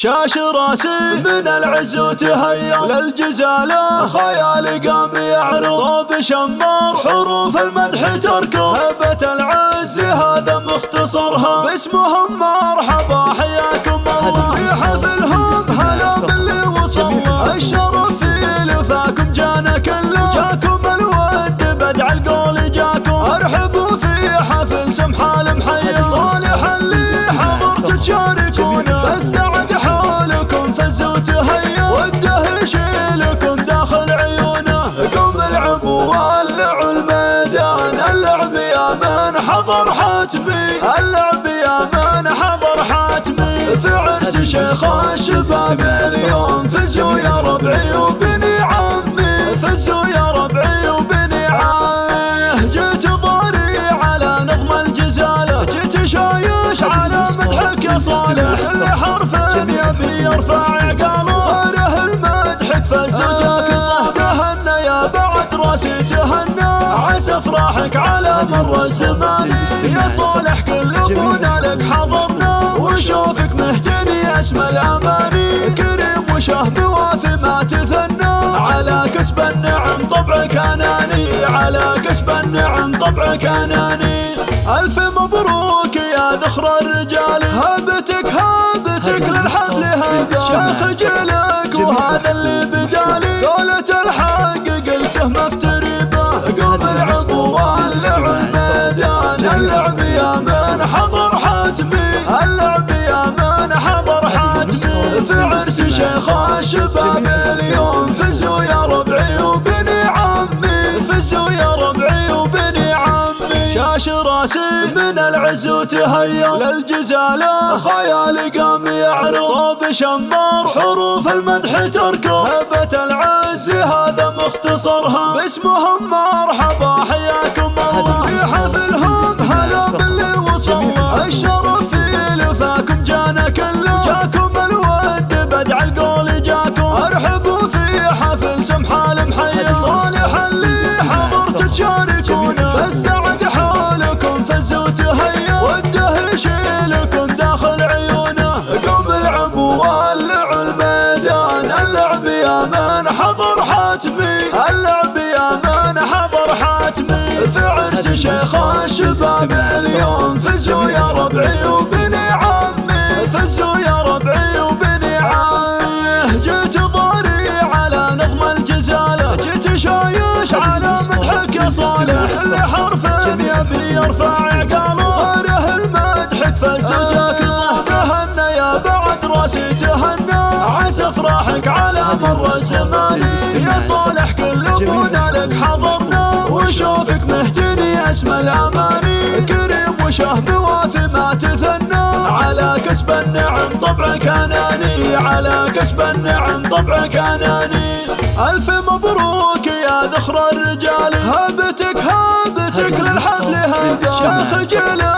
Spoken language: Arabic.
شاش راسي من العز وتهيأ للجزالة، خيالي قام يعرض صوب شمار حروف المدح تركض، هبة العز هذا مختصرها باسمهم مرحبا حياكم الله. في حفلهم هلا باللي وصلنا الشرف في لفاكم جانا كله، جاكم الود بدع القول جاكم، ارحبوا في حفل سمحة المحيا صالح اللي حضرت تشاركونا، بالسعد حولكم فزوا تهيا وده يشيلكم داخل عيونه. قوم العبوا ولعوا الميدان، اللعب يا من حضر حتمي، اللعب يا من حضر حتمي، في عرس شيخ الشباب اليوم فزوا يا ربعي وبني عمي، فزوا يا ربعي وبني عمي. جيت ضاري على نظم الجزالة، جيت شايش على مدحك يا صالح، اللي حرف يبي يرفع عقاله غيره المدح فز وجاك طه. تهنى يا بعد راسي تهنى، عسى افراحك على مر الزمان يا صالح، كل ابونا لك حضرنا وشوفك مهتني اسم الاماني، كريم وشهم وافي ما تثنى، على كسب النعم طبعك اناني، على كسب النعم طبعك اناني. الف مبروك يا ذخر الرجال، هبتك للحفل هبه، شيخ جلك وهذا اللي بدالي، دولة الحق قلته مفتري به. قوم العبوا ولعوا الميدان، اللعب يا من حضر حتمي، اللعب يا من حضر حتمي، في عرس شيخ الشباب اليوم فزوا يا ربعي وبني عمي، فزوا يا ربعي وبني عمي. شاش راسي من العز وتهيأ للجزالة، خيالي قام يعرض صوب شمار حروف المدح تركض، هبة العز هذا مختصرها باسمهم مرحبا حياكم الله. في حفلهم هلا باللي وصلنا الشرف في لفاكم جانا كله، جاكم الود بدع القول جاكم، ارحبوا في حفل سمحة المحيا صالح اللي حضرت تشاركونا، بالسعد حولكم فزوا تهيا وده يشيلكم داخل عيونه. قوم العبوا ولعوا الميدان، اللعب يا من حضر حتمي، اللعب يا من حضر حتمي، في عرس شيخ الشباب اليوم فزوا يا ربعي وبني عمي، فزوا يا ربعي وبني عمي. جيت ضاري على نظم الجزالة، جيت شايش على مدحك يا صالح، اللي حرف يبي يرفع عقاله غيره المدح فز وجاك طه. تهنى يا بعد راسي تهنى، عسى افراحك على مر الزمان يا صالح، كل ابونا لك حضرنا وشوفك مهتني اسم الاماني، كريم وشهم وافي ما تثنى، على كسب النعم طبعك اناني، على كسب النعم طبعك اناني. الف مبروك يا ذخر الرجال، هبتك للحفل هبه، شيخ جلك